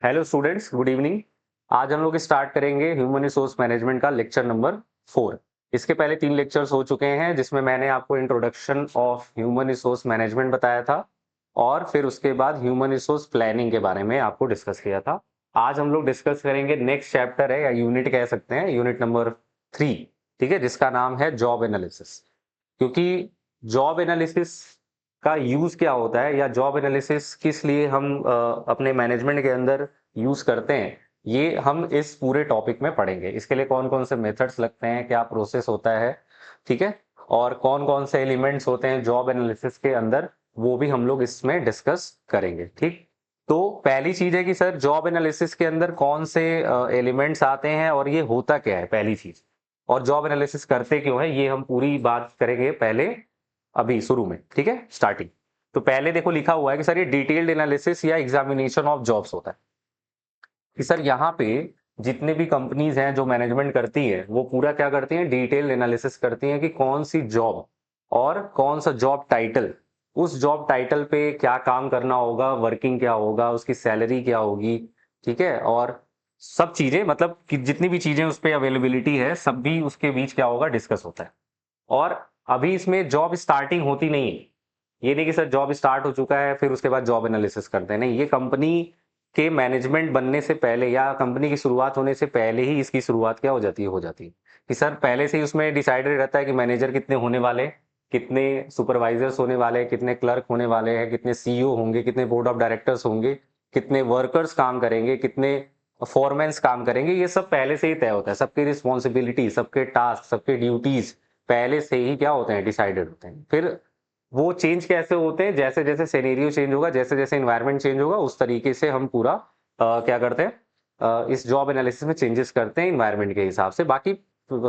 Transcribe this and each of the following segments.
Hello students, good evening. आज हम लोग स्टार्ट करेंगे ह्यूमन रिसोर्स मैनेजमेंट का लेक्चर नंबर 4। इसके पहले 3 लेक्चर्स हो चुके हैं जिसमें मैंने आपको introduction of human resource management बताया था और फिर उसके बाद ह्यूमन रिसोर्स प्लानिंग के बारे में आपको डिस्कस किया था। आज हम लोग डिस्कस करेंगे नेक्स्ट चैप्टर है या यूनिट कह सकते हैं, यूनिट नंबर 3, ठीक है, जिसका नाम है जॉब एनालिसिस। क्योंकि जॉब एनालिसिस का यूज क्या होता है या जॉब एनालिसिस किस लिए हम अपने मैनेजमेंट के अंदर यूज करते हैं, ये हम इस पूरे टॉपिक में पढ़ेंगे। इसके लिए कौन कौन से मेथड्स लगते हैं, क्या प्रोसेस होता है, ठीक है, और कौन कौन से एलिमेंट्स होते हैं जॉब एनालिसिस के अंदर, वो भी हम लोग इसमें डिस्कस करेंगे। ठीक, तो पहली चीज है कि सर जॉब एनालिसिस के अंदर कौन से एलिमेंट्स आते हैं और ये होता क्या है, पहली चीज। और जॉब एनालिसिस करते क्यों है, ये हम पूरी बात करेंगे पहले अभी शुरू में, ठीक है, स्टार्टिंग। तो पहले देखो लिखा हुआ है कि सर ये डिटेल्ड एनालिसिस या एग्जामिनेशन ऑफ जॉब्स होता है कि सर यहाँ पे जितने भी कंपनीज हैं जो मैनेजमेंट करती है वो पूरा क्या करती हैं, डिटेल्ड एनालिसिस करती हैं कि कौन सी जॉब और कौन सा जॉब टाइटल, उस जॉब टाइटल पे क्या काम करना होगा, वर्किंग क्या होगा, उसकी सैलरी क्या होगी, ठीक है, और सब चीजें, मतलब कि जितनी भी चीजें उस पर अवेलेबिलिटी है सब भी उसके बीच क्या होगा, डिस्कस होता है। और अभी इसमें जॉब स्टार्टिंग होती नहीं है। ये नहीं कि सर जॉब स्टार्ट हो चुका है फिर उसके बाद जॉब एनालिसिस करते हैं, नहीं, ये कंपनी के मैनेजमेंट बनने से पहले या कंपनी की शुरुआत होने से पहले ही इसकी शुरुआत क्या हो जाती है कि सर पहले से ही उसमें डिसाइडेड रहता है कि मैनेजर कितने होने वाले, कितने सुपरवाइजर्स होने वाले, कितने क्लर्क होने वाले हैं, कितने सीईओ होंगे, कितने बोर्ड ऑफ डायरेक्टर्स होंगे, कितने वर्कर्स काम करेंगे, कितने फॉरमैन्स काम करेंगे, ये सब पहले से ही तय होता है। सबकी रिस्पॉन्सिबिलिटी, सबके टास्क, सबके ड्यूटीज पहले से ही क्या होते हैं, डिसाइडेड होते हैं। फिर वो चेंज कैसे होते हैं, जैसे जैसे सिनेरियो चेंज होगा, जैसे जैसे एनवायरनमेंट चेंज होगा, उस तरीके से हम पूरा क्या करते हैं, इस जॉब एनालिसिस में चेंजेस करते हैं एनवायरनमेंट के हिसाब से। बाकी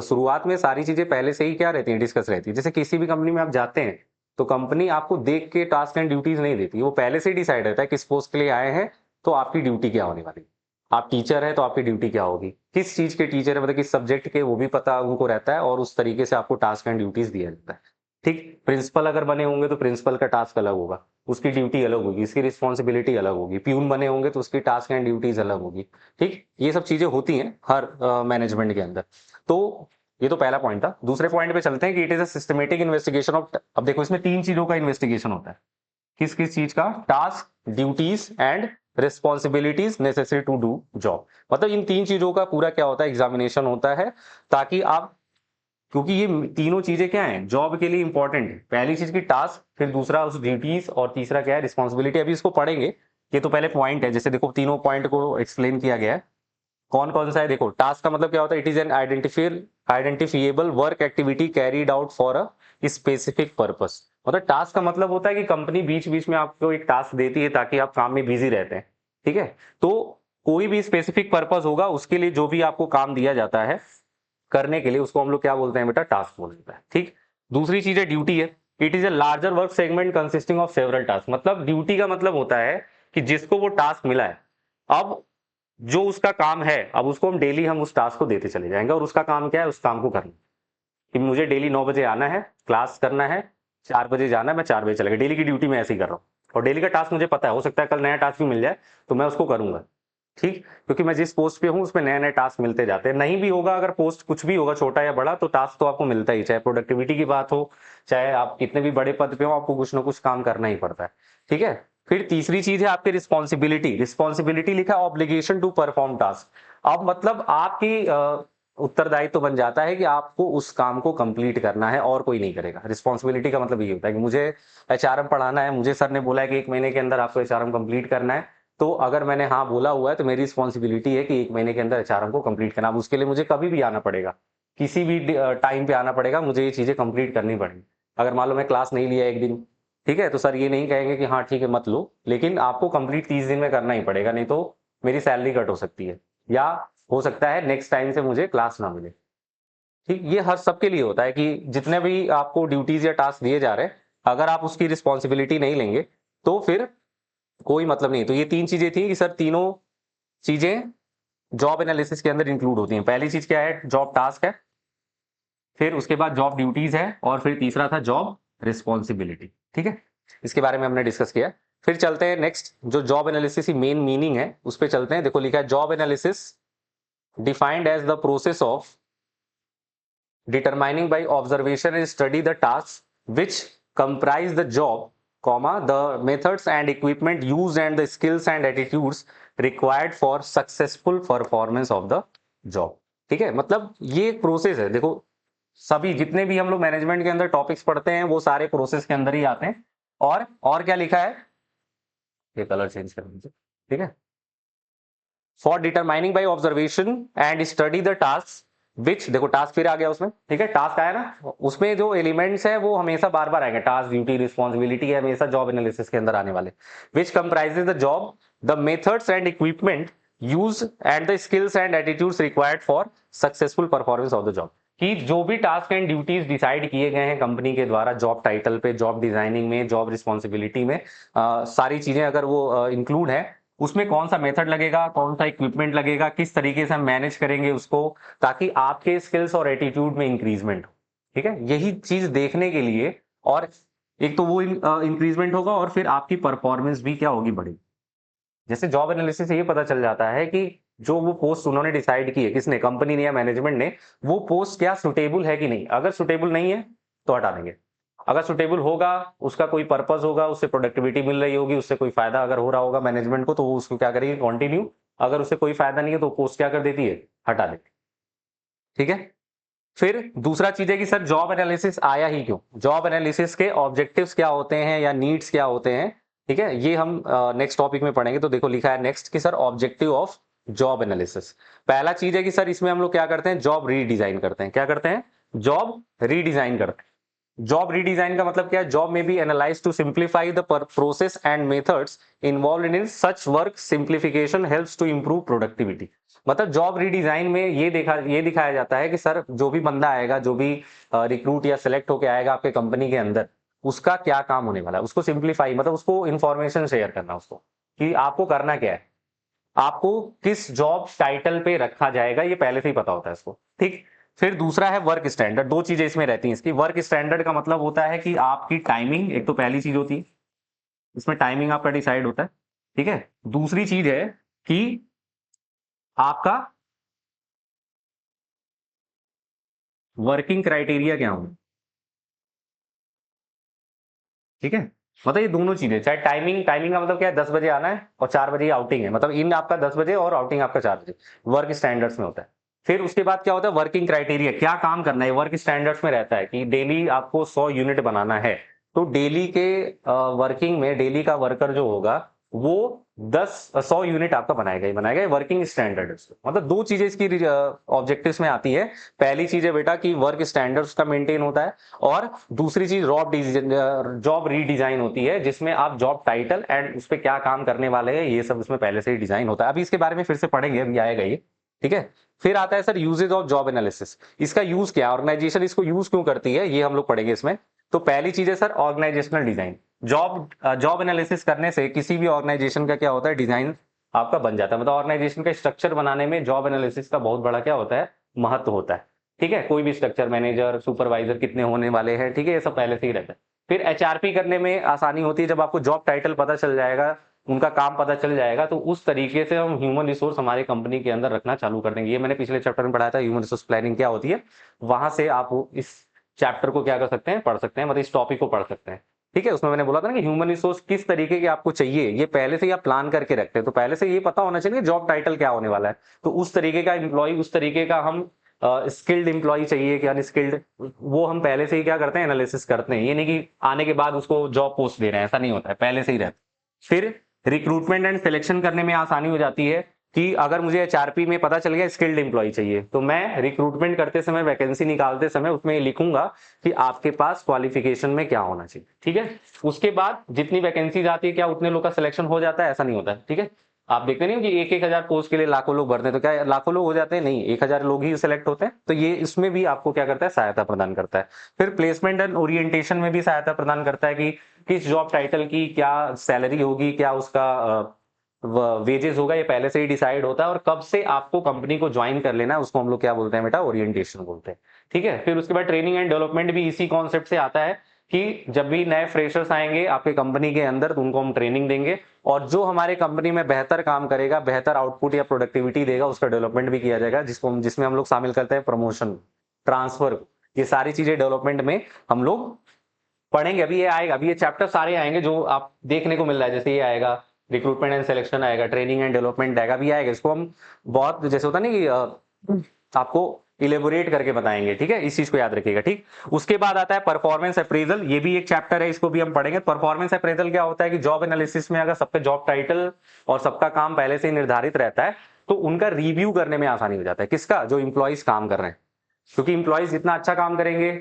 शुरुआत में सारी चीजें पहले से ही क्या रहती हैं, डिस्कस रहती है। जैसे किसी भी कंपनी में आप जाते हैं तो कंपनी आपको देख के टास्क एंड ड्यूटीज नहीं देती, वो पहले से ही डिसाइड रहता है किस पोस्ट के लिए आए हैं तो आपकी ड्यूटी क्या होने वाली है। आप टीचर है तो आपकी ड्यूटी क्या होगी, किस चीज के टीचर है, मतलब किस सब्जेक्ट के, वो भी पता उनको रहता है और उस तरीके से आपको टास्क एंड ड्यूटीज दिया जाता है। ठीक, प्रिंसिपल अगर बने होंगे तो प्रिंसिपल का टास्क अलग होगा, उसकी ड्यूटी अलग होगी, इसकी रिस्पॉन्सिबिलिटी अलग होगी। प्यून बने होंगे तो उसकी टास्क एंड ड्यूटीज अलग होगी। ठीक, ये सब चीजें होती हैं हर मैनेजमेंट के अंदर। तो ये तो पहला पॉइंट था। दूसरे पॉइंट पे चलते हैं कि it is a systematic investigation of, अब देखो इसमें 3 चीजों का इन्वेस्टिगेशन होता है। किस किस चीज का, task, duties and responsibilities necessary to do job. मतलब इन 3 चीजों का पूरा क्या होता है, एग्जामिनेशन होता है, ताकि आप, क्योंकि ये तीनों चीजें क्या हैं, जॉब के लिए इंपॉर्टेंट है। पहली चीज की टास्क, फिर दूसरा उस ड्यूटीज, और तीसरा क्या है, रिस्पॉन्सिबिलिटी। अभी इसको पढ़ेंगे, ये तो पहले पॉइंट है। जैसे देखो तीनों पॉइंट को एक्सप्लेन किया गया है। कौन कौन सा है, देखो टास्क का मतलब क्या होता है, it is an identifiable work activity carried out for a specific purpose. मतलब टास्क का मतलब होता है कि कंपनी बीच बीच में आपको एक टास्क देती है ताकि आप काम में बिजी रहते हैं, ठीक है। तो कोई भी स्पेसिफिक पर्पस होगा, उसके लिए जो भी आपको काम दिया जाता है करने के लिए, उसको हम लोग क्या बोलते हैं बेटा, टास्क बोलते हैं। ठीक, दूसरी चीज है ड्यूटी है। It is a larger work segment consisting of several task. मतलब ड्यूटी का मतलब होता है कि जिसको वो टास्क मिला है, अब जो उसका काम है, अब उसको हम डेली हम उस टास्क को देते चले जाएंगे, और उसका काम क्या है, उस काम को करना। कि मुझे डेली 9 बजे आना है, क्लास करना है, 4 बजे जाना है, मैं 4 बजे चलेगा, डेली की ड्यूटी मैं ऐसे ही कर रहा हूँ। और डेली का टास्क मुझे पता है, हो सकता है कल नया टास्क भी मिल जाए तो मैं उसको करूंगा। ठीक, क्योंकि मैं जिस पोस्ट पे हूं उसमें नए नए टास्क मिलते जाते हैं। नहीं भी होगा, अगर पोस्ट कुछ भी होगा छोटा या बड़ा, तो टास्क तो आपको मिलता ही, चाहे प्रोडक्टिविटी की बात हो, चाहे आप कितने भी बड़े पद पे हो, आपको कुछ ना कुछ काम करना ही पड़ता है। ठीक है, फिर तीसरी चीज है आपकी रिस्पॉन्सिबिलिटी। रिस्पॉन्सिबिलिटी लिखा ऑब्लिगेशन टू परफॉर्म टास्क। अब मतलब आपकी उत्तरदायित्व तो बन जाता है कि आपको उस काम को कंप्लीट करना है और कोई नहीं करेगा। रिस्पॉन्सिबिलिटी का मतलब ये होता है कि मुझे एचआरएम पढ़ाना है, मुझे सर ने बोला है कि 1 महीने के अंदर आपको एचआरएम कंप्लीट करना है, तो अगर मैंने हाँ बोला हुआ है तो मेरी रिस्पॉन्सिबिलिटी है कि 1 महीने के अंदर एचआरएम को कंप्लीट करना। अब उसके लिए मुझे कभी भी आना पड़ेगा, किसी भी टाइम पे आना पड़ेगा, मुझे ये चीजें कंप्लीट करनी पड़ेगी। अगर मान लो मैं क्लास नहीं लिया एक दिन, ठीक है, तो सर ये नहीं कहेंगे कि हाँ ठीक है मत लो, लेकिन आपको कंप्लीट 30 दिन में करना ही पड़ेगा, नहीं तो मेरी सैलरी कट हो सकती है, या हो सकता है नेक्स्ट टाइम से मुझे क्लास ना मिले। ठीक, ये हर सबके लिए होता है कि जितने भी आपको ड्यूटीज या टास्क दिए जा रहे हैं, अगर आप उसकी रिस्पॉन्सिबिलिटी नहीं लेंगे तो फिर कोई मतलब नहीं। तो ये 3 चीजें थी कि सर तीनों चीजें जॉब एनालिसिस के अंदर इंक्लूड होती हैं। पहली चीज क्या है, जॉब टास्क है, फिर उसके बाद जॉब ड्यूटीज है, और फिर तीसरा था जॉब रिस्पॉन्सिबिलिटी। ठीक है, इसके बारे में हमने डिस्कस किया। फिर चलते हैं नेक्स्ट, जो जॉब एनालिसिस की मेन मीनिंग है उस पर चलते हैं। देखो लिखा है job analysis defined as the process of determining by observation and study the tasks which comprise the job, comma, the methods and equipment used and the skills and attitudes required for successful performance of the job। ठीक है, मतलब ये एक process है। देखो सभी जितने भी हम लोग मैनेजमेंट के अंदर टॉपिक्स पढ़ते हैं वो सारे प्रोसेस के अंदर ही आते हैं। और क्या लिखा है, ये कलर चेंज कर दीजिए, ठीक है। For determining by observation and study the task which, देखो टास्क फिर आ गया उसमें, ठीक है, टास्क आया ना, उसमें जो एलिमेंट्स है वो हमेशा बार बार आएंगे, टास्क, ड्यूटी, रिस्पॉन्सिबिलिटी है हमेशा जॉब एनालिसिस के अंदर आने वाले। Which comprises the job, the methods and equipment used and the skills and attitudes required for successful performance of the job. कि जो भी टास्क एंड ड्यूटीज डिसाइड किए गए हैं कंपनी के द्वारा जॉब टाइटल पे, जॉब डिजाइनिंग में, जॉब रिस्पॉन्सिबिलिटी में, सारी चीजें अगर वो इंक्लूड है, उसमें कौन सा मेथड लगेगा, कौन सा इक्विपमेंट लगेगा, किस तरीके से हम मैनेज करेंगे उसको, ताकि आपके स्किल्स और एटीट्यूड में इंक्रीजमेंट हो। ठीक है, यही चीज देखने के लिए, और एक तो वो इंक्रीजमेंट होगा और फिर आपकी परफॉर्मेंस भी क्या होगी, बढ़ेगी। जैसे जॉब एनालिसिस से ये पता चल जाता है कि जो वो पोस्ट उन्होंने डिसाइड की है, किसने, कंपनी ने या मैनेजमेंट ने, वो पोस्ट क्या सुटेबल है कि नहीं। अगर सुटेबल नहीं है तो हटा देंगे, अगर सुटेबल होगा, उसका कोई पर्पस होगा, उससे प्रोडक्टिविटी मिल रही होगी, उससे कोई फायदा अगर हो रहा होगा मैनेजमेंट को, तो वो उसको क्या करेगी, कंटिन्यू। अगर उससे कोई फायदा नहीं है तो पोस्ट क्या कर देती है, हटा देती। ठीक है, फिर दूसरा चीज है कि सर जॉब एनालिसिस आया ही क्यों, जॉब एनालिसिस के ऑब्जेक्टिव्स क्या होते हैं या नीड्स क्या होते हैं। ठीक है, ये हम नेक्स्ट टॉपिक में पढ़ेंगे। तो देखो लिखा है नेक्स्ट कि sir objective of job analysis, पहला चीज है कि सर इसमें हम लोग क्या करते हैं, जॉब रीडिजाइन करते हैं। क्या करते हैं, जॉब रीडिजाइन करते हैं। जॉब रीडिजाइन का मतलब क्या है, जॉब में be analyse to simplify the process and methods involve in such work, simplification helps to improve productivity. मतलब जॉब रीडिजाइन में ये दिखाया जाता है कि सर जो भी बंदा आएगा, जो भी रिक्रूट या सिलेक्ट होकर आएगा आपके कंपनी के अंदर, उसका क्या काम होने वाला है, उसको सिंप्लीफाई, मतलब उसको इंफॉर्मेशन शेयर करना, उसको कि आपको करना क्या है, आपको किस जॉब टाइटल पे रखा जाएगा, ये पहले से ही पता होता है इसको। ठीक, फिर दूसरा है वर्क स्टैंडर्ड। दो चीजें इसमें रहती हैं इसकी। वर्क स्टैंडर्ड का मतलब होता है कि आपकी टाइमिंग, एक तो पहली चीज होती है इसमें टाइमिंग आपका डिसाइड होता है। ठीक है, दूसरी चीज है कि आपका वर्किंग क्राइटेरिया क्या होगा। ठीक है, मतलब ये दोनों चीजें, चाहे टाइमिंग का मतलब क्या है, 10 बजे आना है और 4 बजे आउटिंग है, मतलब इन आपका 10 बजे और आउटिंग आपका 4 बजे, वर्क स्टैंडर्ड्स में होता है। फिर उसके बाद क्या होता है, वर्किंग क्राइटेरिया, क्या काम करना है, वर्क स्टैंडर्ड्स में रहता है कि डेली आपको 100 यूनिट बनाना है, तो डेली के वर्किंग में डेली का वर्कर जो होगा वो 100 यूनिट आपका बनाएगा ही बनाएगा, वर्किंग स्टैंडर्ड। मतलब दो चीजें इसकी ऑब्जेक्टिव्स में आती है। पहली चीज है बेटा कि वर्क स्टैंडर्ड्स का मेंटेन होता है, और दूसरी चीज जॉब रीडिजाइन होती है, जिसमें आप जॉब टाइटल एंड उस पर क्या काम करने वाले हैं ये सब उसमें पहले से ही डिजाइन होता है। अभी इसके बारे में फिर से पढ़ेंगे, अभी आएगा ये। ठीक है, फिर आता है sir uses of job analysis. इसका यूज क्या, ऑर्गेनाइजेशन इसको यूज क्यों करती है, ये हम लोग पढ़ेंगे इसमें। तो पहली चीज है sir organisational design. Job analysis करने से किसी भी ऑर्गेनाइजेशन का क्या होता है, डिजाइन आपका बन जाता है। मतलब ऑर्गेनाइजेशन का स्ट्रक्चर बनाने में जॉब एनालिसिस का बहुत बड़ा क्या होता है, महत्व होता है। ठीक है, कोई भी स्ट्रक्चर, मैनेजर, सुपरवाइजर कितने होने वाले हैं, ठीक है, ये सब पहले से ही रहता है। फिर एचआरपी करने में आसानी होती है, जब आपको जॉब टाइटल पता चल जाएगा, उनका काम पता चल जाएगा, तो उस तरीके से हम ह्यूमन रिसोर्स हमारे कंपनी के अंदर रखना चालू कर देंगे। ये मैंने पिछले चैप्टर में पढ़ाया था, ह्यूमन रिसोर्स प्लानिंग क्या होती है, वहां से आप इस चैप्टर को क्या कर सकते हैं, पढ़ सकते हैं, मतलब इस टॉपिक को पढ़ सकते हैं। ठीक है, उसमें मैंने बोला था ना कि ह्यूमन रिसोर्स किस तरीके के आपको चाहिए, ये पहले से ही आप प्लान करके रखते हैं, तो पहले से ये पता होना चाहिए जॉब टाइटल क्या होने वाला है, तो उस तरीके का एम्प्लॉय, उस तरीके का हम स्किल्ड एम्प्लॉय चाहिए कि अनस्किल्ड, वो हम पहले से ही क्या करते हैं, एनालिसिस करते हैं। ये नहीं कि आने के बाद उसको जॉब पोस्ट दे रहे हैं, ऐसा नहीं होता है, पहले से ही रहता है। फिर रिक्रूटमेंट एंड सिलेक्शन करने में आसानी हो जाती है कि अगर मुझे एचआरपी में पता चल गया स्किल्ड एम्प्लॉय चाहिए, तो मैं रिक्रूटमेंट करते समय, वैकेंसी निकालते समय उसमें लिखूंगा कि आपके पास क्वालिफिकेशन में क्या होना चाहिए। ठीक है, उसके बाद जितनी वैकेंसी आती है, क्या उतने लोग का सिलेक्शन हो जाता है, ऐसा नहीं होता है। ठीक है, आप देखते नहीं हो कि 1,000 पोस्ट के लिए लाखों लोग भरते हैं, तो क्या लाखों लोग हो जाते हैं, नहीं, 1,000 लोग ही सिलेक्ट होते हैं। तो ये इसमें भी आपको क्या करता है, सहायता प्रदान करता है। फिर प्लेसमेंट एंड ओरिएंटेशन में भी सहायता प्रदान करता है कि किस जॉब टाइटल की क्या सैलरी होगी, क्या उसका वेजेस होगा, ये पहले से ही डिसाइड होता है, और कब से आपको कंपनी को ज्वाइन कर लेना है उसको हम लोग क्या बोलते हैं बेटा, ओरिएंटेशन बोलते हैं। ठीक है, फिर उसके बाद ट्रेनिंग एंड डेवलपमेंट भी इसी कॉन्सेप्ट से आता है कि जब भी नए फ्रेशर्स आएंगे आपके कंपनी के अंदर तो उनको हम ट्रेनिंग देंगे, और जो हमारे कंपनी में बेहतर काम करेगा, बेहतर आउटपुट या प्रोडक्टिविटी देगा, उसका डेवलपमेंट भी किया जाएगा, जिसमें हम लोग शामिल करते हैं प्रमोशन, ट्रांसफर, ये सारी चीजें डेवलपमेंट में हम लोग पढ़ेंगे। अभी ये आएगा, अभी ये चैप्टर सारे आएंगे जो आप देखने को मिल रहा है, जैसे ये आएगा रिक्रूटमेंट एंड सिलेक्शन आएगा, ट्रेनिंग एंड डेवलपमेंट आएगा, अभी आएगा। इसको हम बहुत जैसे होता है ना कि आपको इलेबोरेट करके बताएंगे, ठीक है, इस चीज को याद रखिएगा, ठीक। उसके बाद आता है परफॉर्मेंस अप्रेजल, ये भी एक चैप्टर है, इसको भी हम पढ़ेंगे। परफॉर्मेंस अप्रेजल क्या होता है कि जॉब एनालिसिस में अगर सबका जॉब टाइटल और सबका काम पहले से ही निर्धारित रहता है तो उनका रिव्यू करने में आसानी हो जाता है। किसका? जो इंप्लॉइज काम कर रहे हैं, क्योंकि इंप्लॉइज जितना अच्छा काम करेंगे,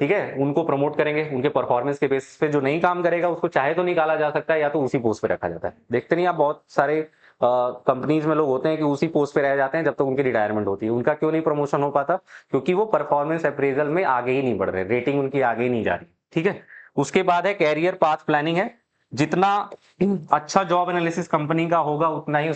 ठीक है, उनको प्रमोट करेंगे उनके परफॉर्मेंस के बेसिस पे। जो नहीं काम करेगा उसको चाहे तो निकाला जा सकता है या तो उसी पोस्ट पे रखा जाता है। देखते नहीं आप बहुत सारे कंपनीज में लोग होते हैं कि उसी पोस्ट पे रह जाते हैं जब तक उनकी रिटायरमेंट होती है। उनका क्यों नहीं प्रमोशन हो पाता? क्योंकि वो परफॉर्मेंस अप्रेजल में आगे ही नहीं बढ़ रहे, रेटिंग उनकी आगे ही नहीं जा रही, ठीक है। उसके बाद है कैरियर पाथ प्लानिंग है। जितना अच्छा जॉब एनालिसिस कंपनी का होगा उतना ही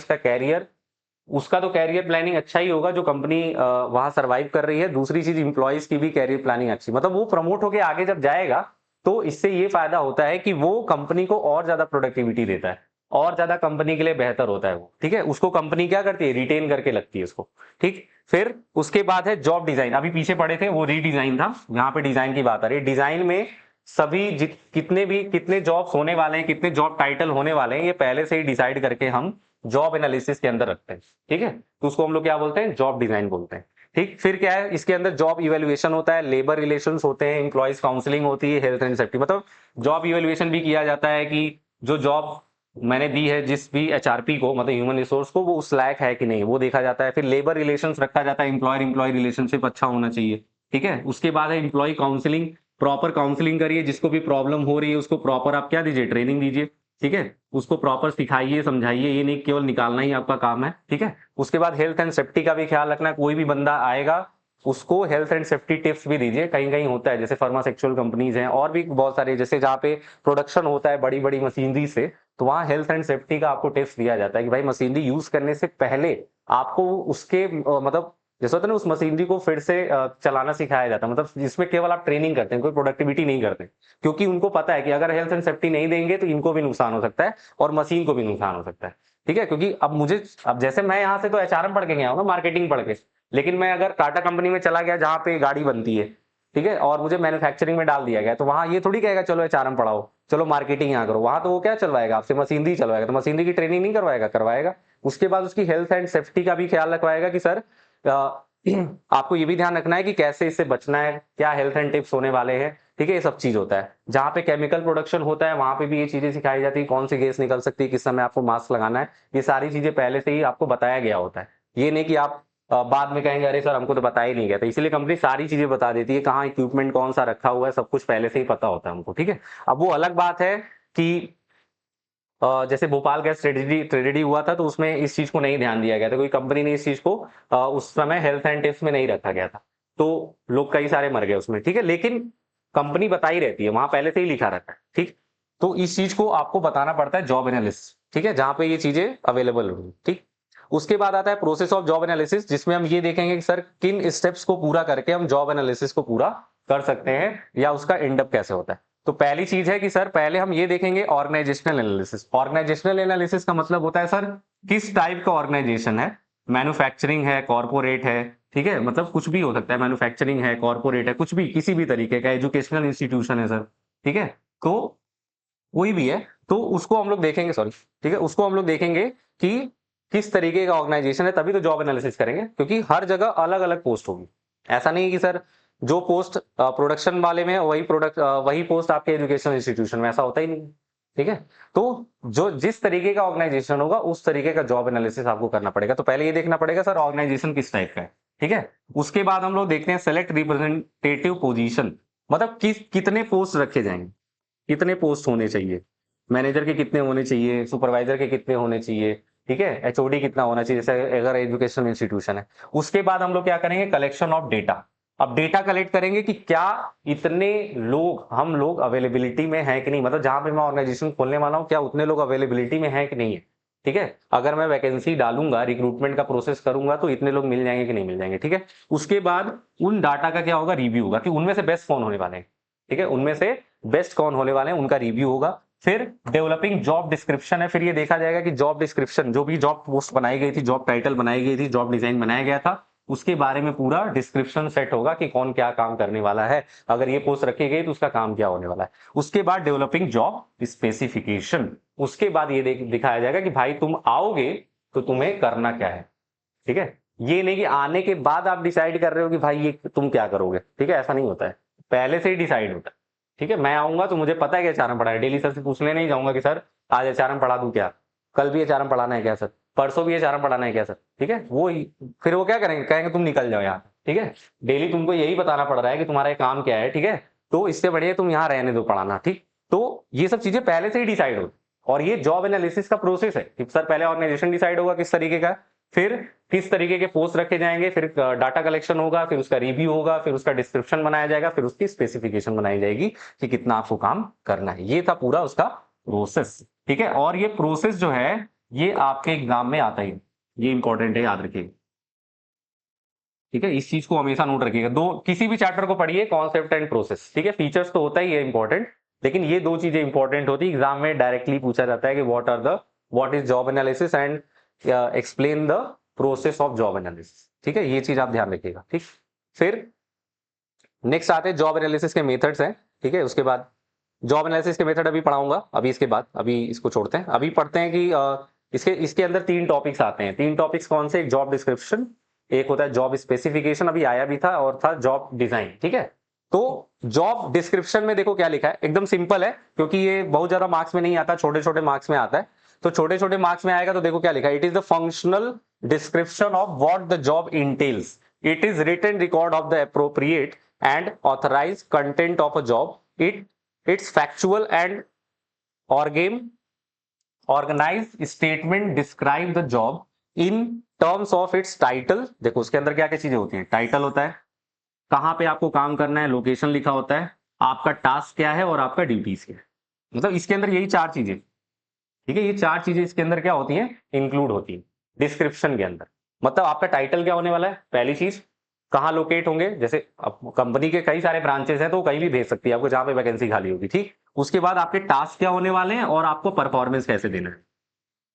उसका तो कैरियर प्लानिंग अच्छा ही होगा जो कंपनी वहां सर्वाइव कर रही है। दूसरी चीज, इंप्लॉइज की भी कैरियर प्लानिंग अच्छी, मतलब वो प्रमोट होकर आगे जब जाएगा तो इससे ये फायदा होता है कि वो कंपनी को और ज्यादा प्रोडक्टिविटी देता है, और ज्यादा कंपनी के लिए बेहतर होता है वो, ठीक है। उसको कंपनी क्या करती है? रिटेन करके लगती है उसको, ठीक। फिर उसके बाद है जॉब डिजाइन। अभी पीछे पढ़े थे वो रीडिजाइन था, यहाँ पे डिजाइन की बात आ रही है। डिजाइन में सभी कितने जॉब्स होने वाले हैं, कितने जॉब टाइटल होने वाले हैं, ये पहले से ही डिसाइड करके हम जॉब एनालिसिस के अंदर रखते हैं, ठीक है। तो उसको हम लोग क्या बोलते हैं? जॉब डिजाइन बोलते हैं, ठीक। फिर क्या है, इसके अंदर जॉब इवेल्युएशन होता है, लेबर रिलेशंस होते हैं, एम्प्लॉइज काउंसलिंग होती है, हेल्थ एंड सेफ्टी। मतलब जॉब इवेल्युएशन भी किया जाता है कि जो जॉब मैंने दी है जिस भी एचआरपी को, मतलब ह्यूमन रिसोर्स को, वो उस लायक है कि नहीं, वो देखा जाता है। फिर लेबर रिलेशंस रखा जाता है, एम्प्लॉयर एम्प्लॉय रिलेशनशिप अच्छा होना चाहिए, ठीक है। उसके बाद है एम्प्लॉय काउंसलिंग, प्रॉपर काउंसलिंग करिए, जिसको भी प्रॉब्लम हो रही है उसको प्रॉपर आप क्या दीजिए? ट्रेनिंग दीजिए, ठीक है। उसको प्रॉपर सिखाइए, समझाइए, ये नहीं केवल निकालना ही आपका काम है, ठीक है। उसके बाद हेल्थ एंड सेफ्टी का भी ख्याल रखना है। कोई भी बंदा आएगा उसको हेल्थ एंड सेफ्टी टिप्स भी दीजिए। कहीं कहीं होता है जैसे फार्मास्यूटिकल कंपनीज हैं और भी बहुत सारे, जैसे जहाँ पे प्रोडक्शन होता है बड़ी बड़ी मशीनरी से, तो वहाँ हेल्थ एंड सेफ्टी का आपको टिप्स दिया जाता है कि भाई मशीनरी यूज करने से पहले आपको उसके मतलब जैसे होता है ना, उस मशीनरी को फिर से चलाना सिखाया जाता है। मतलब जिसमें केवल आप ट्रेनिंग करते हैं, कोई प्रोडक्टिविटी नहीं करते, क्योंकि उनको पता है कि अगर हेल्थ एंड सेफ्टी नहीं देंगे तो इनको भी नुकसान हो सकता है और मशीन को भी नुकसान हो सकता है, ठीक है। क्योंकि अब जैसे मैं यहाँ से तो एचआरएम पढ़ के गया हूँ ना, मार्केटिंग पढ़ के, लेकिन मैं अगर टाटा कंपनी में चला गया जहाँ पे गाड़ी बनती है, ठीक है, और मुझे मैन्युफैक्चरिंग में डाल दिया गया, तो वहां ये थोड़ी कहेगा चलो एचआरएम पढ़ाओ, चलो मार्केटिंग यहाँ करो। वहां तो वो क्या चलवाएगा? आपसे मशीनरी चलवाएगा, तो मशीनरी की ट्रेनिंग नहीं करवाएगा। उसके बाद उसकी हेल्थ एंड सेफ्टी का भी ख्याल रखवाएगा कि सर आपको ये भी ध्यान रखना है कि कैसे इससे बचना है, क्या हेल्थ एंड टिप्स होने वाले हैं, ठीक है। ये सब चीज होता है। जहाँ पे केमिकल प्रोडक्शन होता है वहां पे भी ये चीजें सिखाई जाती है, कौन सी गैस निकल सकती है, किस समय आपको मास्क लगाना है, ये सारी चीजें पहले से ही आपको बताया गया होता है। ये नहीं कि आप बाद में कहेंगे अरे सर हमको तो बताया ही नहीं गया था। इसलिए कंपनी सारी चीजें बता देती है, कहाँ इक्विपमेंट कौन सा रखा हुआ है, सब कुछ पहले से ही पता होता है हमको, ठीक है। अब वो अलग बात है कि जैसे भोपाल गैस ट्रेजेडी हुआ था तो उसमें इस चीज को नहीं ध्यान दिया गया था, कोई कंपनी ने इस चीज को उस समय हेल्थ एंड टिप्स में नहीं रखा गया था, तो लोग कई सारे मर गए उसमें, ठीक है। लेकिन कंपनी बताई रहती है, वहां पहले से ही लिखा रहता है, ठीक। तो इस चीज को आपको बताना पड़ता है जॉब एनालिसिस, ठीक है, जहां पे ये चीजें अवेलेबल होंगी, ठीक। उसके बाद आता है प्रोसेस ऑफ जॉब एनालिसिस, जिसमें हम ये देखेंगे कि सर किन स्टेप्स को पूरा करके हम जॉब एनालिसिस को पूरा कर सकते हैं या उसका एंड अप कैसे होता है। तो पहली चीज है कि सर पहले हम ये देखेंगे ऑर्गेनाइजेशनल एनालिसिस। ऑर्गेनाइजेशनल एनालिसिस का मतलब होता है सर किस टाइप का ऑर्गेनाइजेशन है, मैन्युफैक्चरिंग है, कॉर्पोरेट है, ठीक है, मतलब कुछ भी हो सकता है, मैन्युफैक्चरिंग है, कॉर्पोरेट है, कुछ भी किसी भी तरीके का, एजुकेशनल इंस्टीट्यूशन है सर, ठीक है। तो कोई भी है तो उसको हम लोग देखेंगे, सॉरी, ठीक है, उसको हम लोग देखेंगे कि किस तरीके का ऑर्गेनाइजेशन है, तभी तो जॉब एनालिसिस करेंगे, क्योंकि हर जगह अलग अलग पोस्ट होगी। ऐसा नहीं है कि सर जो पोस्ट प्रोडक्शन वाले में है, वही पोस्ट आपके एजुकेशन इंस्टीट्यूशन में, ऐसा होता ही नहीं, ठीक है। तो जो जिस तरीके का ऑर्गेनाइजेशन होगा उस तरीके का जॉब एनालिसिस आपको करना पड़ेगा। तो पहले ये देखना पड़ेगा सर ऑर्गेनाइजेशन किस टाइप का है, ठीक है। उसके बाद हम लोग देखते हैं सेलेक्ट रिप्रेजेंटेटिव पोजीशन, मतलब कितने पोस्ट रखे जाएंगे, कितने पोस्ट होने चाहिए, मैनेजर के कितने होने चाहिए, सुपरवाइजर के कितने होने चाहिए, ठीक है, एचओडी कितना होना चाहिए, जैसे अगर एजुकेशन इंस्टीट्यूशन है। उसके बाद हम लोग क्या करेंगे? Collection of data. अब डेटा कलेक्ट करेंगे कि क्या इतने लोग हम लोग अवेलेबिलिटी में है कि नहीं, मतलब जहां पे मैं ऑर्गेनाइजेशन खोलने वाला हूं क्या उतने लोग अवेलेबिलिटी में है कि नहीं है, ठीक है। अगर मैं वैकेंसी डालूंगा, रिक्रूटमेंट का प्रोसेस करूंगा, तो इतने लोग मिल जाएंगे कि नहीं मिल जाएंगे, ठीक है। उसके बाद उन डाटा का क्या होगा? रिव्यू होगा कि उनमें से बेस्ट कौन होने वाले हैं, ठीक है, उनमें से बेस्ट कौन होने वाले हैं उनका रिव्यू होगा। फिर डेवलपिंग जॉब डिस्क्रिप्शन है, फिर ये देखा जाएगा कि जॉब डिस्क्रिप्शन जो भी जॉब पोस्ट बनाई गई थी, जॉब टाइटल बनाई गई थी, जॉब डिजाइन बनाया गया था, उसके बारे में पूरा डिस्क्रिप्शन सेट होगा कि कौन क्या काम करने वाला है, अगर ये पोस्ट रखी गई तो उसका काम क्या होने वाला है। उसके बाद डेवलपिंग जॉब स्पेसिफिकेशन, उसके बाद ये दिखाया जाएगा कि भाई तुम आओगे तो तुम्हें करना क्या है। ठीक है, ये नहीं कि आने के बाद आप डिसाइड कर रहे हो कि भाई ये तुम क्या करोगे। ठीक है, ऐसा नहीं होता है, पहले से ही डिसाइड होता है। ठीक है, मैं आऊंगा तो मुझे पता है कि एचआरएम पढ़ा है, डेली सर से पूछने नहीं जाऊंगा कि सर आज एचआरएम पढ़ा दूं क्या, कल भी एचआरएम पढ़ाना है क्या सर, परसों भी एचआरएम पढ़ाना है क्या सर। ठीक है, वो फिर वो क्या करेंगे, कहेंगे तुम निकल जाओ यहाँ। ठीक है, डेली तुमको यही बताना पड़ रहा है कि तुम्हारा काम क्या है। ठीक है, तो इससे बढ़िया तुम यहाँ रहने दो पढ़ाना। ठीक, तो ये सब चीजें पहले से ही डिसाइड हो, और ये जॉब एनालिसिस का प्रोसेस है कि सर पहले ऑर्गेनाइजेशन डिसाइड होगा किस तरीके का, फिर किस तरीके के पोस्ट रखे जाएंगे, फिर डाटा कलेक्शन होगा, फिर उसका रिव्यू होगा, फिर उसका डिस्क्रिप्शन बनाया जाएगा, फिर उसकी स्पेसिफिकेशन बनाई जाएगी कि कितना आपको काम करना है। ये था पूरा उसका प्रोसेस। ठीक है, और ये प्रोसेस जो है ये आपके एग्जाम में आता ही, ये इंपॉर्टेंट है, याद रखिएगा। ठीक है, इस चीज को हमेशा नोट रखिएगा, दो किसी भी चैप्टर को पढ़िए, कॉन्सेप्ट एंड प्रोसेस। ठीक है, फीचर्स तो होता ही है इंपॉर्टेंट, लेकिन ये दो चीजें इंपॉर्टेंट होती है, एग्जाम में डायरेक्टली पूछा जाता है कि what is job analysis and explain the process of job analysis. ठीक है, ये चीज आप ध्यान रखिएगा। ठीक, फिर नेक्स्ट आते हैं जॉब एनालिसिस के मेथड्स हैं। ठीक है, उसके बाद जॉब एनालिसिस के मेथड अभी पढ़ाऊंगा, अभी इसके बाद अभी इसको छोड़ते हैं, अभी पढ़ते हैं कि इसके इसके अंदर 3 टॉपिक्स आते हैं। 3 टॉपिक्स कौन से, एक जॉब डिस्क्रिप्शन, एक होता है जॉब स्पेसिफिकेशन, अभी आया भी था, और था जॉब डिजाइन। ठीक है, तो जॉब डिस्क्रिप्शन में देखो क्या लिखा है, एकदम सिंपल है, क्योंकि ये बहुत ज्यादा मार्क्स में नहीं आता, छोटे छोटे मार्क्स में आता है। तो छोटे छोटे मार्क्स में आएगा तो देखो क्या लिखा है, it is the functional description of what the job entails, it is written record of the appropriate and authorise content of a job, it's factual and organise statement describe the job in terms of its title. देखो उसके अंदर क्या क्या चीजें होती हैं, title होता है, कहां पे आपको काम करना है, लोकेशन लिखा होता है, आपका टास्क क्या है और आपका ड्यूटीज क्या है। मतलब इसके अंदर यही 4 चीजें। ठीक है, ये 4 चीजें इसके अंदर क्या होती हैं, इंक्लूड होती है डिस्क्रिप्शन के अंदर। मतलब आपका टाइटल क्या होने वाला है, पहली चीज कहाँ लोकेट होंगे, जैसे कंपनी के कई सारे ब्रांचेस हैं तो कहीं भी भेज सकती है आपको जहां पे वैकेंसी खाली होगी। ठीक, उसके बाद आपके टास्क क्या होने वाले हैं और आपको परफॉर्मेंस कैसे देना है।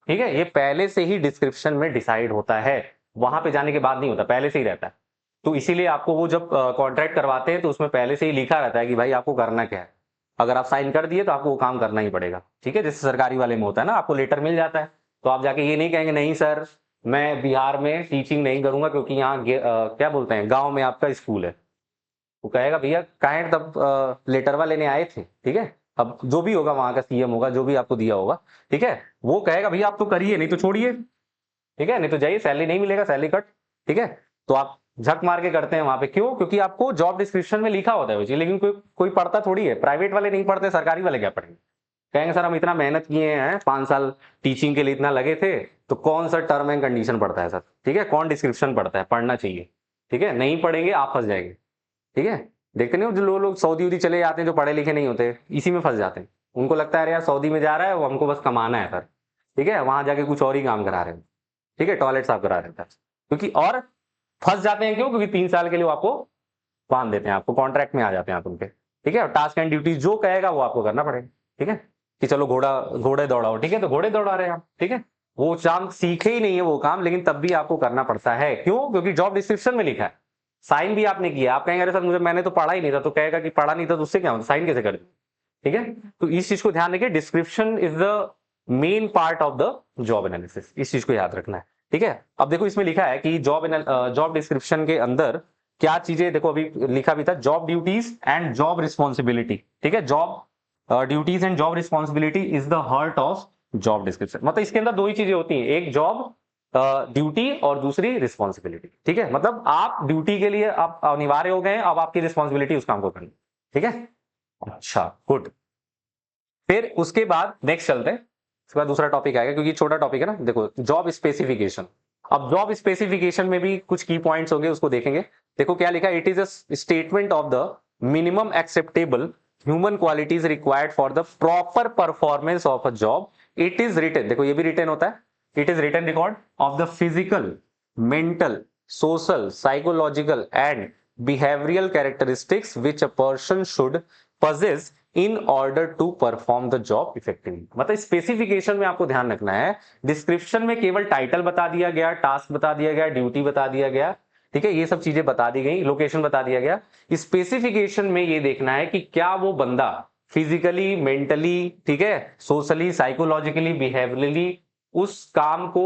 ठीक है, ये पहले से ही डिस्क्रिप्शन में डिसाइड होता है, वहां पे जाने के बाद नहीं होता, पहले से ही रहता है। तो इसीलिए आपको वो जब कॉन्ट्रैक्ट करवाते हैं तो उसमें पहले से ही लिखा रहता है कि भाई आपको करना क्या है, अगर आप साइन कर दिए तो आपको वो काम करना ही पड़ेगा। ठीक है, जैसे सरकारी वाले में होता है ना, आपको लेटर मिल जाता है तो आप जाके ये नहीं कहेंगे नहीं सर मैं बिहार में टीचिंग नहीं करूंगा क्योंकि यहाँ क्या बोलते हैं गांव में आपका स्कूल है। वो कहेगा भैया काहे तब लेटरवा लेने आए थे। ठीक है, अब जो भी होगा वहां का सीएम होगा, जो भी आपको दिया होगा, ठीक है, वो कहेगा भैया आप तो करिए नहीं तो छोड़िए। ठीक है, नहीं तो जाइए, सैलरी नहीं मिलेगा, सैलरी कट। ठीक है, तो आप झक मार के करते हैं वहां पे, क्यों, क्योंकि आपको जॉब डिस्क्रिप्शन में लिखा होता है वो चीज, लेकिन कोई पढ़ता थोड़ी है, प्राइवेट वाले नहीं पढ़ते, सरकारी वाले क्या पढ़ेंगे, कहेंगे सर हम इतना मेहनत किए हैं 5 साल टीचिंग के लिए, इतना लगे थे, तो कौन सा टर्म एंड कंडीशन पढ़ता है सर। ठीक है, कौन डिस्क्रिप्शन पढ़ता है, पढ़ना चाहिए। ठीक है, नहीं पढ़ेंगे आप फंस जाएंगे। ठीक है, देखते नहीं हो जो लोग सऊदी उदी चले जाते हैं जो पढ़े लिखे नहीं होते, इसी में फंस जाते हैं, उनको लगता है अरे यार सऊदी में जा रहा है वो हमको बस कमाना है सर। ठीक है, वहां जाके कुछ और ही काम करा रहे हैं। ठीक है, टॉयलेट साफ करा रहे हैं, क्योंकि और फंस जाते हैं क्यों, क्योंकि 3 साल के लिए वो आपको बांध देते हैं, आपको कॉन्ट्रैक्ट में आ जाते हैं आप उनके। ठीक है, टास्क एंड ड्यूटी जो कहेगा वो आपको करना पड़ेगा। ठीक है, कि चलो घोड़े दौड़ाओ, ठीक है, तो घोड़े दौड़ा रहे हैं आप। ठीक है, वो काम सीखे ही नहीं है वो काम, लेकिन तब भी आपको करना पड़ता है, क्यों, क्योंकि जॉब डिस्क्रिप्शन में लिखा है, साइन भी आपने किया। आप कहेंगे अरे सर मैंने तो पढ़ा ही नहीं था, तो कहेगा कि पढ़ा नहीं था तो उससे क्या होता, साइन कैसे कर दी। ठीक है, तो इस चीज को ध्यान रखिए, description is the main part of the job analysis, इस चीज को याद रखना है। ठीक है, अब देखो इसमें लिखा है कि जॉब डिस्क्रिप्शन के अंदर क्या चीजें, देखो अभी लिखा भी था job duties and job responsibility. ठीक है, job duties and job responsibility is the heart of job description. मतलब इसके अंदर 2 ही चीजें होती हैं, एक जॉब ड्यूटी और दूसरी रिस्पॉन्सिबिलिटी। ठीक है, मतलब आप ड्यूटी के लिए आप अनिवार्य हो गए, अब आपकी रिस्पॉन्सिबिलिटी उस काम को करनी। ठीक है, अच्छा गुड। फिर उसके बाद नेक्स्ट चलते हैं, उसके बाद दूसरा टॉपिक आएगा क्योंकि छोटा टॉपिक है ना। देखो जॉब स्पेसिफिकेशन, अब जॉब स्पेसिफिकेशन में भी कुछ की पॉइंट्स होंगे, उसको देखेंगे। देखो क्या लिखा है, it is a statement of the minimum acceptable human qualities required for the proper performance of a job. It is written, देखो ये भी रिटन होता है, it is written record of the physical, mental, social, psychological and behavioural characteristics which a person should possess in order to perform the job effectively. मतलब specification में आपको ध्यान रखना है, डिस्क्रिप्शन में केवल टाइटल बता दिया गया, टास्क बता दिया गया, ड्यूटी बता दिया गया, ठीक है, ये सब चीजें बता दी गई, लोकेशन बता दिया गया। स्पेसिफिकेशन में ये देखना है कि क्या वो बंदा फिजिकली, मेंटली, ठीक है, सोशली, साइकोलॉजिकली, बिहेवियरली उस काम को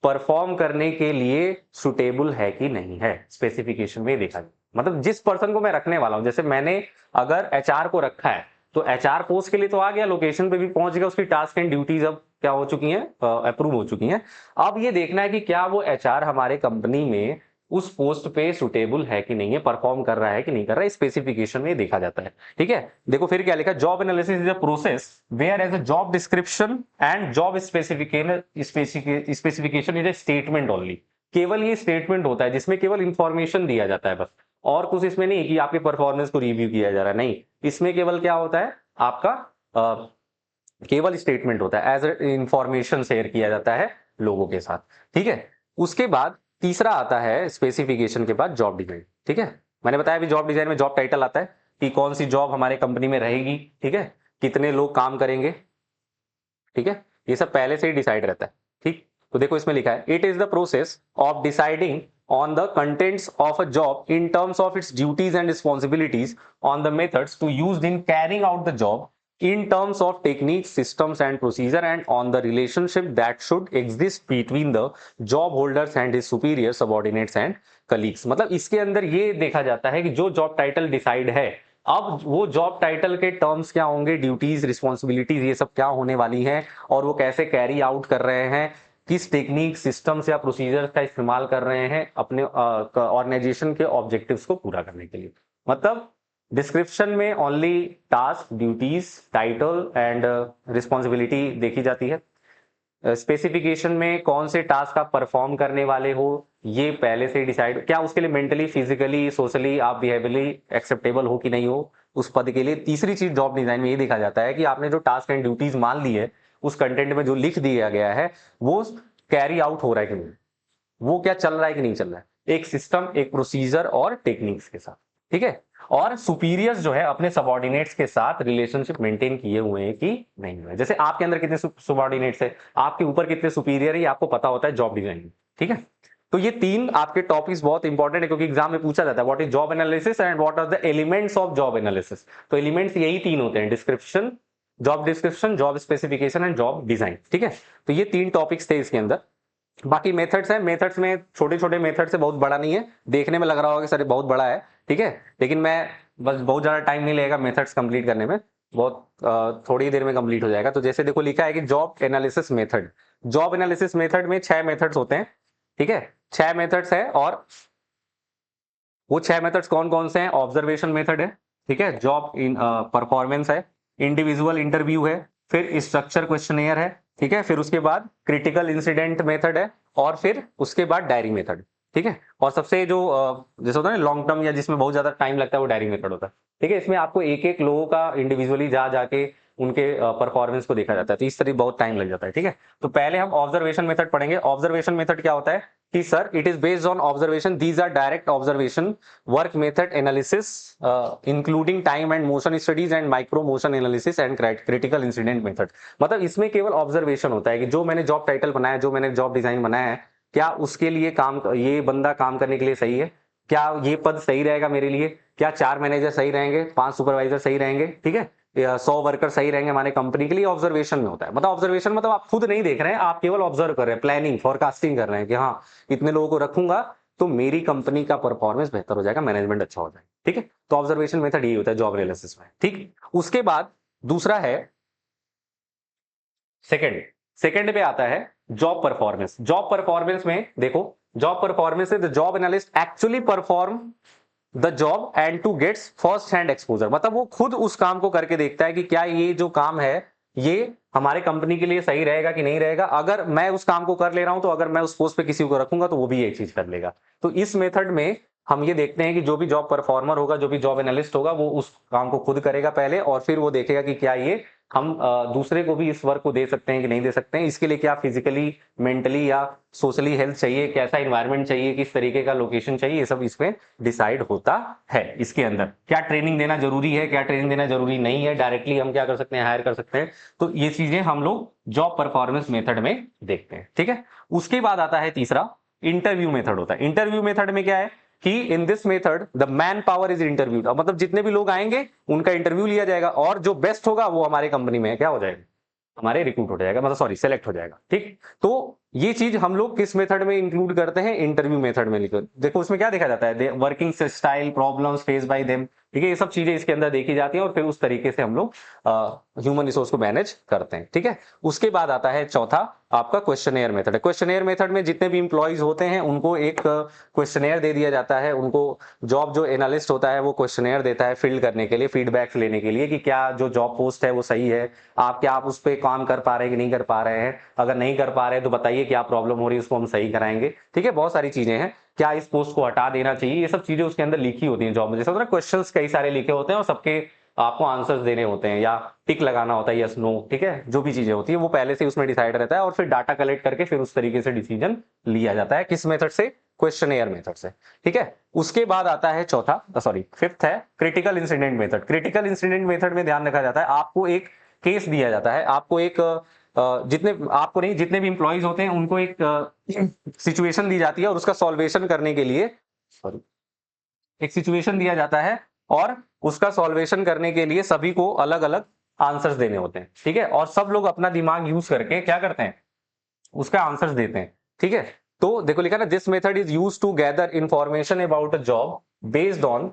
परफॉर्म करने के लिए सुटेबल है कि नहीं है। स्पेसिफिकेशन में देखा जाए, मतलब जिस पर्सन को मैं रखने वाला हूं, जैसे मैंने अगर एचआर को रखा है तो एचआर पोस्ट के लिए तो आ गया, लोकेशन पे भी पहुंच गया, उसकी टास्क एंड ड्यूटीज अब क्या हो चुकी हैं, अप्रूव हो चुकी हैं। अब ये देखना है कि क्या वो एचआर हमारे कंपनी में उस पोस्ट पे सुटेबल है कि नहीं है, परफॉर्म कर रहा है कि नहीं कर रहा है, स्पेसिफिकेशन में देखा जाता है। ठीक है, देखो फिर क्या लिखा, job analysis is a process where as a job description and job specification is a statement only. केवल ये स्टेटमेंट होता है जिसमें केवल इंफॉर्मेशन दिया जाता है बस, और कुछ इसमें नहीं कि आपके परफॉर्मेंस को रिव्यू किया जा रहा है, नहीं, इसमें केवल क्या होता है आपका केवल स्टेटमेंट होता है, एज इंफॉर्मेशन शेयर किया जाता है लोगों के साथ। ठीक है, उसके बाद तीसरा आता है स्पेसिफिकेशन के बाद जॉब डिजाइन। ठीक है, मैंने बताया अभी जॉब डिजाइन में जॉब टाइटल आता है कि कौन सी जॉब हमारे कंपनी में रहेगी, ठीक है, कितने लोग काम करेंगे, ठीक है, ये सब पहले से ही डिसाइड रहता है। ठीक, तो देखो इसमें लिखा है, it is the process of deciding on the contents of a job in terms of its duties and responsibilities, on the methods to use in carrying out the job, in terms of techniques, systems and procedure, and on the relationship that should exist between the job holders and his superiors, subordinates and colleagues। मतलब इसके अंदर ये देखा जाता है कि जो job title decide है, अब वो जॉब टाइटल के टर्म्स क्या होंगे, ड्यूटीज, रिस्पॉन्सिबिलिटीज, ये सब क्या होने वाली हैं, और वो कैसे कैरी आउट कर रहे हैं, किस टेक्निक, सिस्टम्स या प्रोसीजर्स का इस्तेमाल कर रहे हैं अपने ऑर्गेनाइजेशन के ऑब्जेक्टिव्स को पूरा करने के लिए। मतलब डिस्क्रिप्शन में only task, duties, title and responsibility देखी जाती है। स्पेसिफिकेशन में कौन से टास्क आप परफॉर्म करने वाले हो ये पहले से डिसाइड, क्या उसके लिए मेंटली, फिजिकली, सोशली आप बिहेवियरली एक्सेप्टेबल हो कि नहीं हो उस पद के लिए। तीसरी चीज जॉब डिजाइन में ये देखा जाता है कि आपने जो टास्क एंड ड्यूटीज मान ली है, उस कंटेंट में जो लिख दिया गया है वो कैरी आउट हो रहा है कि नहीं, वो क्या चल रहा है कि नहीं चल रहा है, एक सिस्टम, एक प्रोसीजर और टेक्निक्स के साथ। ठीक है, और सुपीरियर्स जो है अपने सबऑर्डिनेट्स के साथ रिलेशनशिप मेंटेन किए हुए हैं कि नहीं हुए। जैसे आपके अंदर कितने सबऑर्डिनेट्स है, आपके ऊपर कितने सुपीरियर है, ये आपको पता होता है जॉब डिजाइन में। ठीक है, तो ये तीन आपके टॉपिक्स बहुत इंपॉर्टेंट है क्योंकि एग्जाम में पूछा जाता है what is job analysis and what are the elements of job analysis. तो एलिमेंट्स यही तीन होते हैं, description, job description, job specification and job design. ठीक है, तो ये तीन टॉपिक्स थे इसके अंदर। बाकी मेथड्स है, मेथड्स में छोटे छोटे मेथड्स है, बहुत बड़ा नहीं है, देखने में लग रहा होगा कि सर बहुत बड़ा है, ठीक है, लेकिन मैं बस बहुत ज्यादा टाइम नहीं लगेगा मेथड्स कंप्लीट करने में, बहुत थोड़ी देर में कंप्लीट हो जाएगा। तो जैसे देखो लिखा है कि job analysis method, job analysis method में 6 मेथड्स होते हैं। ठीक है, 6 मेथड्स है, और वो 6 मेथड्स कौन कौन से हैं, ऑब्जर्वेशन मेथड है, ठीक है, जॉब इन परफॉर्मेंस है, इंडिविजुअल इंटरव्यू है, फिर स्ट्रक्चर क्वेश्चनेयर है, ठीक है, फिर उसके बाद क्रिटिकल इंसिडेंट मेथड है, और फिर उसके बाद डायरी मेथड। ठीक है, और सबसे जो जैसे होता है ना लॉन्ग टर्म या जिसमें बहुत ज्यादा टाइम लगता है वो डायरी मेथड होता है। ठीक है, इसमें आपको एक एक लोगों का इंडिविजुअली जा जाके उनके परफॉर्मेंस को देखा जाता है, तो इस तरह बहुत टाइम लग जाता है। ठीक है, तो पहले हम ऑब्जर्वेशन मेथड पढ़ेंगे। ऑब्जर्वेशन मेथड क्या होता है कि sir it is based on observation, these are direct observation work method analysis including time and motion studies and micro motion analysis and critical incident method. मतलब इसमें केवल ऑब्जर्वेशन होता है कि जो मैंने जॉब टाइटल बनाया, जो मैंने जॉब डिजाइन बनाया है, क्या उसके लिए काम, ये बंदा काम करने के लिए सही है, क्या ये पद सही रहेगा मेरे लिए, क्या 4 मैनेजर सही रहेंगे, 5 सुपरवाइजर सही रहेंगे, ठीक है, 100 वर्कर सही रहेंगे हमारे कंपनी के लिए। ऑब्जर्वेशन में होता है, मतलब ऑब्जर्वेशन मतलब आप खुद नहीं देख रहे हैं, आप केवल ऑब्जर्व कर रहे हैं, प्लानिंग, फोरकास्टिंग कर रहे हैं कि हाँ इतने लोगों को रखूंगा तो मेरी कंपनी का परफॉर्मेंस बेहतर हो जाएगा, मैनेजमेंट अच्छा हो जाएगा। ठीक है, तो ऑब्जर्वेशन मेथड यही होता है जॉब एनालिसिस में। ठीक, उसके बाद दूसरा है सेकंड पे आता है जॉब परफॉर्मेंस। जॉब परफॉर्मेंस में देखो, job performance the job analyst actually perform the job and to gets first hand exposure. मतलब वो खुद उस काम को करके देखता है कि क्या ये जो काम है ये हमारे कंपनी के लिए सही रहेगा कि नहीं रहेगा। अगर मैं उस काम को कर ले रहा हूं तो अगर मैं उस पोस्ट पे किसी को रखूंगा तो वो भी ये चीज कर लेगा। तो इस मेथड में हम ये देखते हैं कि जो भी जॉब परफॉर्मर होगा, जो भी जॉब एनालिस्ट होगा, वो उस काम को खुद करेगा पहले, और फिर वो देखेगा कि क्या ये हम दूसरे को भी इस वर्क को दे सकते हैं कि नहीं दे सकते हैं। इसके लिए क्या फिजिकली, मेंटली या सोशली हेल्थ चाहिए, कैसा इन्वायरमेंट चाहिए, किस तरीके का लोकेशन चाहिए, ये सब इसमें डिसाइड होता है। इसके अंदर क्या ट्रेनिंग देना जरूरी है, क्या ट्रेनिंग देना जरूरी नहीं है, डायरेक्टली हम क्या कर सकते हैं, हायर कर सकते हैं। तो ये चीजें हम लोग जॉब परफॉर्मेंस मेथड में देखते हैं, ठीक है। उसके बाद आता है तीसरा, इंटरव्यू मेथड होता है। इंटरव्यू मेथड में क्या है कि in this method the man power is interviewed, मतलब जितने भी लोग आएंगे उनका इंटरव्यू लिया जाएगा और जो बेस्ट होगा वो हमारे कंपनी में क्या हो जाएगा, हमारे रिक्रूट हो जाएगा, मतलब सॉरी सेलेक्ट हो जाएगा, ठीक। तो ये चीज हम लोग किस मेथड में इंक्लूड करते हैं, इंटरव्यू मेथड में लिखो। देखो उसमें क्या देखा जाता है, working style, problems face by them, ठीक है, ये सब चीजें इसके अंदर देखी जाती हैं और फिर उस तरीके से हम लोग ह्यूमन रिसोर्स को मैनेज करते हैं, ठीक है। उसके बाद आता है चौथा आपका क्वेश्चनेयर मेथड है। क्वेश्चनेयर मेथड में जितने भी इंप्लॉइज होते हैं उनको एक क्वेश्चनेयर दे दिया जाता है, उनको जॉब जो एनालिस्ट होता है वो क्वेश्चनेयर देता है फिल करने के लिए, फीडबैक लेने के लिए कि क्या जो जॉब पोस्ट है वो सही है, आप उस पर काम कर पा रहे हैं कि नहीं कर पा रहे हैं, अगर नहीं कर पा रहे हैं तो बताइए क्या प्रॉब्लम हो रही है, उसको हम सही कराएंगे, ठीक है। बहुत सारी चीजें हैं, क्या इस पोस्ट को हटा देना चाहिए, ये सब चीजें उसके अंदर लिखी होती हैं। जॉब में जैसा होता है क्वेश्चंस कई सारे लिखे होते हैं और सबके आपको आंसर्स देने होते हैं या टिक लगाना होता है, यस नो, ठीक है। जो भी चीजें होती है वो पहले से उसमें डिसाइड रहता है और फिर डाटा कलेक्ट करके फिर उस तरीके से डिसीजन लिया जाता है, किस मेथड से, क्वेश्चनेयर मेथड से, ठीक है। उसके बाद आता है फिफ्थ है critical incident method. Critical incident method में ध्यान रखा जाता है, आपको एक केस दिया जाता है, आपको एक जितने भी इंप्लॉइज होते हैं उनको एक सिचुएशन दी जाती है और उसका सॉल्वेशन करने के लिए एक सिचुएशन दिया जाता है और उसका सॉल्वेशन करने के लिए सभी को अलग अलग आंसर्स देने होते हैं, ठीक है। और सब लोग अपना दिमाग यूज करके क्या करते हैं, उसका आंसर्स देते हैं, ठीक है। तो देखो लिखा ना, this method is use to gather information about a job based on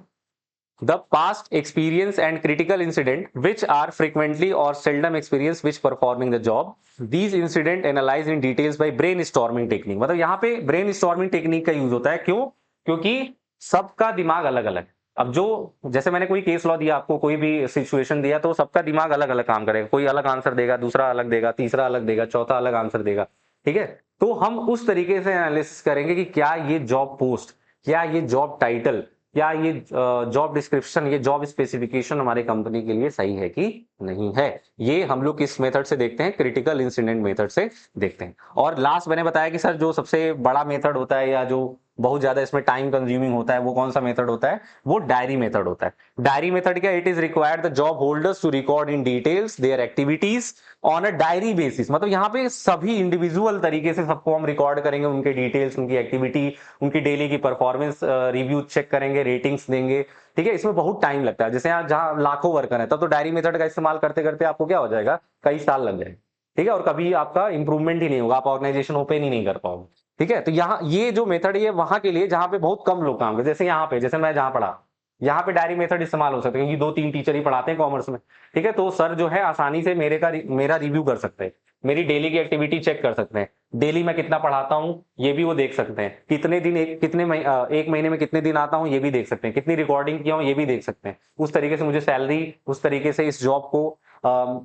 the past experience and critical incident which are frequently or seldom experienced which performing the job. These incident analyzed in details by brainstorming technique। मतलब यहाँ पे brainstorming technique का use होता है, क्यों, क्योंकि सबका दिमाग अलग अलग। अब जो जैसे मैंने कोई केस लॉ दिया आपको, कोई भी सिचुएशन दिया, तो सबका दिमाग अलग अलग काम करेगा, कोई अलग आंसर देगा, दूसरा अलग देगा, तीसरा अलग देगा, चौथा अलग आंसर देगा, ठीक है। तो हम उस तरीके से एनालिसिस करेंगे कि क्या ये जॉब पोस्ट, क्या ये जॉब टाइटल, क्या ये जॉब डिस्क्रिप्शन, ये जॉब स्पेसिफिकेशन हमारे कंपनी के लिए सही है कि नहीं है। ये हम लोग किस मेथड से देखते हैं, क्रिटिकल इंसिडेंट मेथड से देखते हैं। और लास्ट मैंने बताया कि सर जो सबसे बड़ा मेथड होता है या जो बहुत ज्यादा इसमें टाइम कंज्यूमिंग होता है वो कौन सा मेथड होता है, वो डायरी मेथड होता है। डायरी मेथड क्या, it is required the job holders to record in details their activities on a diary basis. मतलब यहाँ पे सभी इंडिविजुअल तरीके से सबको हम रिकॉर्ड करेंगे, उनके डिटेल्स, उनकी एक्टिविटी, उनकी डेली की परफॉर्मेंस रिव्यू चेक करेंगे, रेटिंग्स देंगे, ठीक है। इसमें बहुत टाइम लगता है, जैसे यहाँ जहां लाखों वर्कर है तब तो डायरी मेथड का इस्तेमाल करते करते आपको क्या हो जाएगा, कई साल लग जाएंगे, ठीक है। और कभी आपका इंप्रूवमेंट ही नहीं होगा, आप ऑर्गेनाइजेशन ओपन ही नहीं कर पाओगे, ठीक है। तो यहाँ ये जो मेथड है वहां के लिए जहां पे बहुत कम लोग काम करते, जैसे यहाँ पे, जैसे मैं जहां पढ़ा, यहाँ पे डायरी मेथड इस्तेमाल हो सकता है क्योंकि 2-3 टीचर ही पढ़ाते हैं कॉमर्स में, ठीक है। तो सर जो है आसानी से मेरा रिव्यू कर सकते हैं, मेरी डेली की एक्टिविटी चेक कर सकते हैं, डेली मैं कितना पढ़ाता हूं ये भी वो देख सकते हैं, कितने दिन एक महीने में कितने दिन आता हूं ये भी देख सकते हैं, कितनी रिकॉर्डिंग किया हूं ये भी देख सकते हैं। उस तरीके से मुझे सैलरी, उस तरीके से इस जॉब को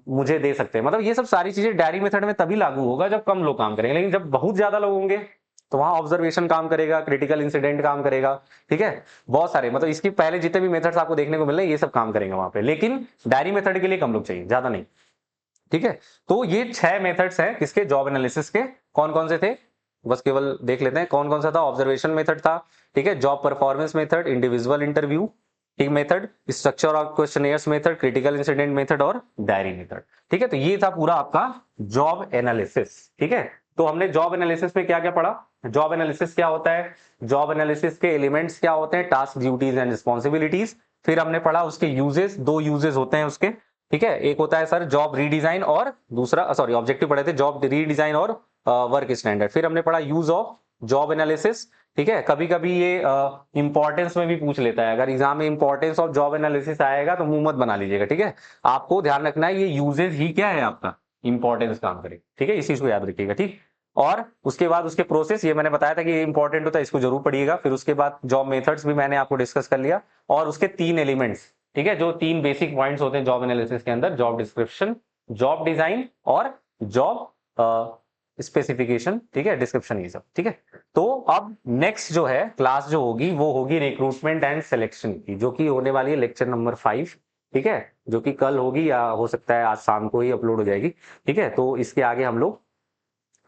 मुझे दे सकते हैं। मतलब ये सब सारी चीजें डायरी मेथड में तभी लागू होगा जब कम लोग काम करेंगे, लेकिन जब बहुत ज्यादा लोग होंगे तो वहां ऑब्जर्वेशन काम करेगा, क्रिटिकल इंसिडेंट काम करेगा, ठीक है। बहुत सारे, मतलब इसकी पहले जितने भी मेथड्स आपको देखने को मिल रहे हैं ये सब काम करेंगे वहां पे, लेकिन डायरी मेथड के लिए कम लोग चाहिए, ज्यादा नहीं, ठीक है। तो ये 6 मेथड्स हैं किसके, जॉब एनालिसिस के। कौन कौन से थे, बस केवल देख लेते हैं कौन कौन सा था। ऑब्जर्वेशन मेथड था, ठीक है, job performance method, individual interview team method, structure of questionnaires method, critical incident method और डायरी मेथड, ठीक है। तो ये था पूरा आपका जॉब एनालिसिस, ठीक है। तो हमने जॉब एनालिसिस में क्या क्या पढ़ा, जॉब एनालिसिस क्या होता है, जॉब एनालिसिस के एलिमेंट्स क्या होते हैं, टास्क, ड्यूटीज एंड रिस्पॉन्सिबिलिटीज। फिर हमने पढ़ा उसके यूजेस, 2 यूजेस होते हैं उसके, ठीक है। एक होता है सर जॉब रीडिजाइन और दूसरा ऑब्जेक्टिव पढ़े थे जॉब रीडिजाइन और वर्क स्टैंडर्ड। फिर हमने पढ़ा यूज ऑफ जॉब एनालिसिस, ठीक है। कभी कभी ये इंपॉर्टेंस में भी पूछ लेता है, अगर एग्जाम में इंपॉर्टेंस ऑफ जॉब एनालिसिस आएगा तो मुंह मत बना लीजिएगा, ठीक है। आपको ध्यान रखना है ये यूजेस ही क्या है आपका, इंपॉर्टेंस काम करे, ठीक है, इस चीज को याद रखिएगा, ठीक। और उसके बाद उसके प्रोसेस, ये मैंने बताया था कि इंपॉर्टेंट होता है, इसको जरूर पढ़िएगा। फिर उसके बाद जॉब मेथड्स भी मैंने आपको डिस्कस कर लिया और उसके 3 एलिमेंट्स, ठीक है, जो 3 बेसिक पॉइंट्स होते हैं जॉब एनालिसिस के अंदर, जॉब डिस्क्रिप्शन, जॉब डिजाइन और जॉब स्पेसिफिकेशन, ठीक है, डिस्क्रिप्शन, ये सब, ठीक है। तो अब नेक्स्ट जो है क्लास जो होगी वो होगी रिक्रूटमेंट एंड सिलेक्शन की, जो कि होने वाली है लेक्चर नंबर 5, ठीक है, जो कि कल होगी या हो सकता है आज शाम को ही अपलोड हो जाएगी। ठीक है, तो इसके आगे हम लोग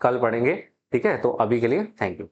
कल पढ़ेंगे। ठीक है, तो अभी के लिए थैंक यू।